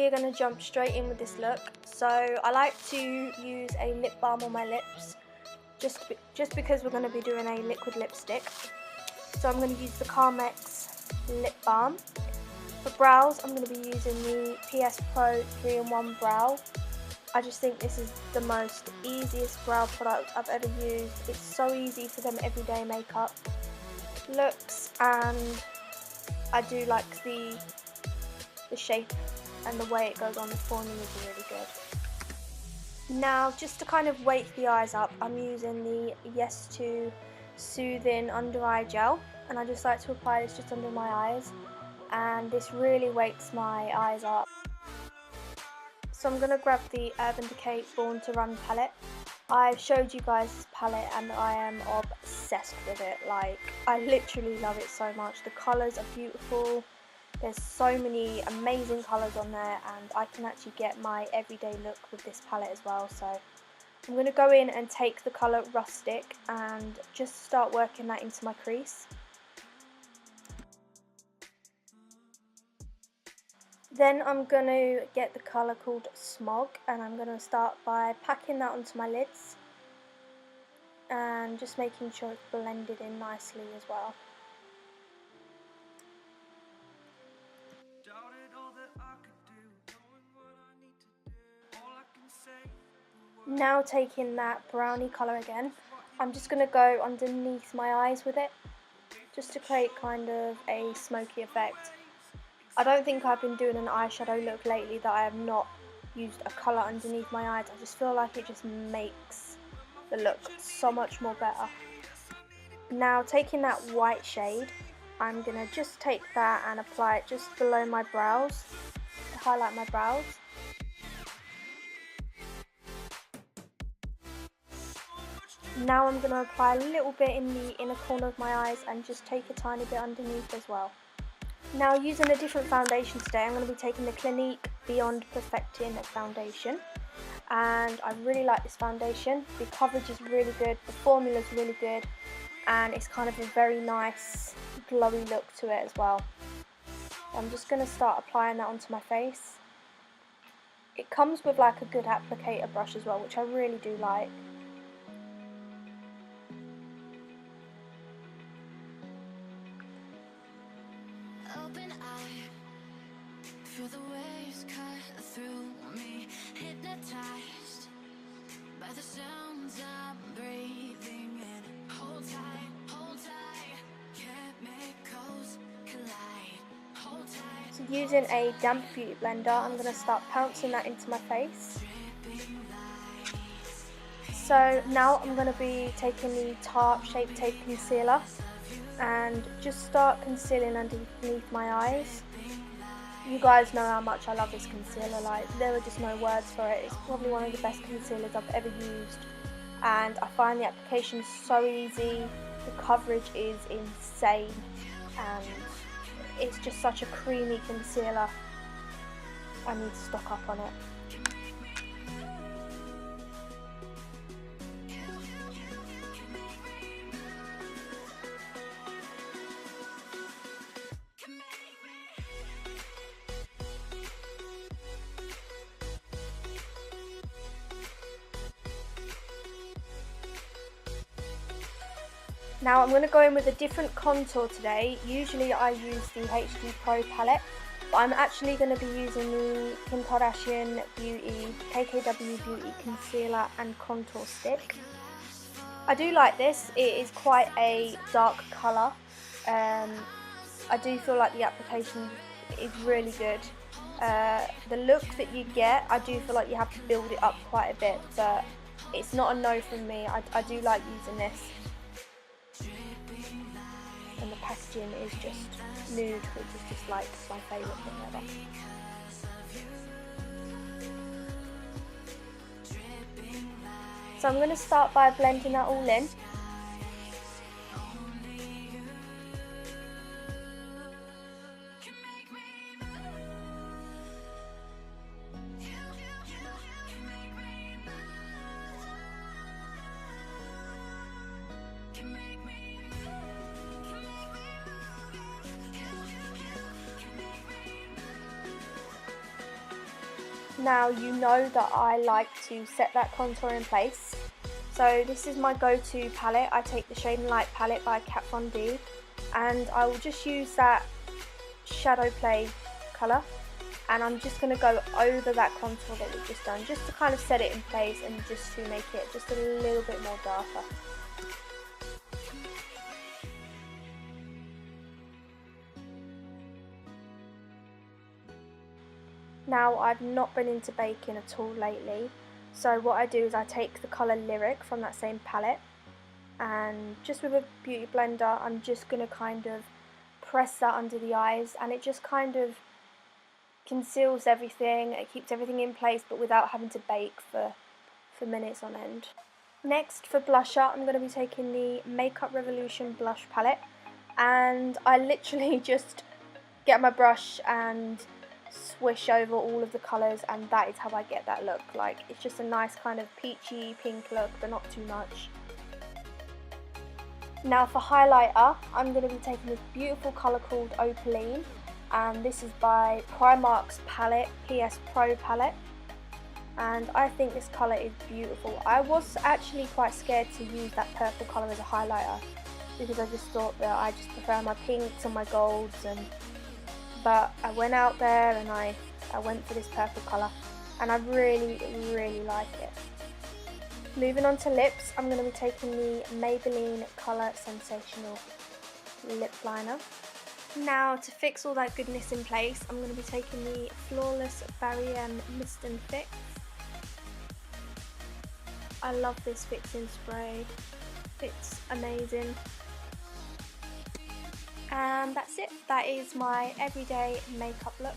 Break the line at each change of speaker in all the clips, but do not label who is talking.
we are going to jump straight in with this look. So I like to use a lip balm on my lips, just because we're going to be doing a liquid lipstick. So I'm going to use the Carmex lip balm. For brows, I'm going to be using the PS Pro 3-in-1 brow. I just think this is the most easiest brow product I've ever used. It's so easy for them everyday makeup looks, and I do like the shape and the way it goes on. The formula is really good. Now, just to kind of wake the eyes up, I'm using the Yes To Soothing Under Eye Gel, and I just like to apply this just under my eyes, and this really wakes my eyes up. So I'm going to grab the Urban Decay Born to Run palette. I've showed you guys this palette and I am obsessed with it. Like, I literally love it so much. The colours are beautiful. There's so many amazing colours on there, and I can actually get my everyday look with this palette as well. So I'm going to go in and take the colour Rustic and just start working that into my crease. Then I'm going to get the colour called Smog, and I'm going to start by packing that onto my lids and just making sure it's blended in nicely as well. Now taking that brownie colour again, I'm just going to go underneath my eyes with it, just to create kind of a smoky effect. I don't think I've been doing an eyeshadow look lately that I have not used a colour underneath my eyes. I just feel like it just makes the look so much more better. Now taking that white shade, I'm going to just take that and apply it just below my brows to highlight my brows. Now I'm going to apply a little bit in the inner corner of my eyes and just take a tiny bit underneath as well. Now, using a different foundation today, I'm going to be taking the Clinique Beyond Perfecting foundation, and I really like this foundation. The coverage is really good, the formula is really good, and it's kind of a very nice glowy look to it as well. I'm just going to start applying that onto my face. It comes with like a good applicator brush as well, which I really do like.
Open eye, feel the waves cut through me, hypnotized by the sounds I'm breathing in. Hold tight, chemicals collide. Hold tight.
So using a damp beauty blender, I'm going to start pouncing that into my face. So now I'm going to be taking the Tarte Shape Tape Concealer and just start concealing underneath my eyes. You guys know how much I love this concealer, like there are just no words for it. It's probably one of the best concealers I've ever used, and I find the application so easy, the coverage is insane, and it's just such a creamy concealer. I need to stock up on it. Now I'm going to go in with a different contour today. Usually I use the HD Pro palette, but I'm actually going to be using the Kim Kardashian Beauty KKW Beauty Concealer and Contour Stick. I do like this. It is quite a dark colour. I do feel like the application is really good. The look that you get, I do feel like you have to build it up quite a bit, but it's not a no from me. I do like using this. And the packaging is just nude, which is just like my favourite thing ever. So I'm going to start by blending that all in. Now you know that I like to set that contour in place. So this is my go-to palette. I take the Shade and Light palette by Kat Von D, and I will just use that shadow play colour, and I'm just going to go over that contour that we've just done, just to kind of set it in place and just to make it just a little bit more darker. Now I've not been into baking at all lately, so what I do is I take the colour Lyric from that same palette, and just with a beauty blender I'm just going to kind of press that under the eyes, and it just kind of conceals everything, it keeps everything in place but without having to bake for minutes on end. Next, for blusher, I'm going to be taking the Makeup Revolution blush palette, and I literally just get my brush and swish over all of the colours, and that is how I get that look. Like, it's just a nice kind of peachy pink look, but not too much. Now for highlighter, I'm going to be taking this beautiful colour called Opaline, and this is by Primark's palette, PS Pro palette, and I think this colour is beautiful. I was actually quite scared to use that purple colour as a highlighter, because I just thought that I just prefer my pinks and my golds, but I went out there and I went for this purple colour, and I really like it. Moving on to lips, I'm going to be taking the Maybelline Colour Sensational lip liner. Now to fix all that goodness in place, I'm going to be taking the Flawless Barrier Mist and Fix. I love this fixing spray, it's amazing. And that's it, that is my everyday makeup look.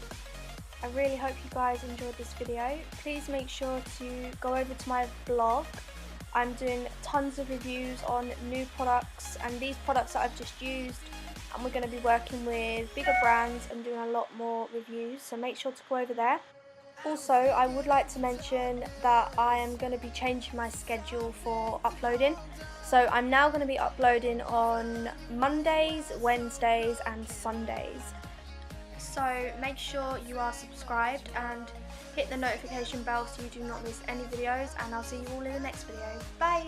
I really hope you guys enjoyed this video. Please make sure to go over to my blog. I'm doing tons of reviews on new products and these products that I've just used, and we're going to be working with bigger brands and doing a lot more reviews, so make sure to go over there. Also, I would like to mention that I am going to be changing my schedule for uploading. So I'm now going to be uploading on Mondays, Wednesdays and Sundays. So make sure you are subscribed and hit the notification bell so you do not miss any videos, and I'll see you all in the next video. Bye!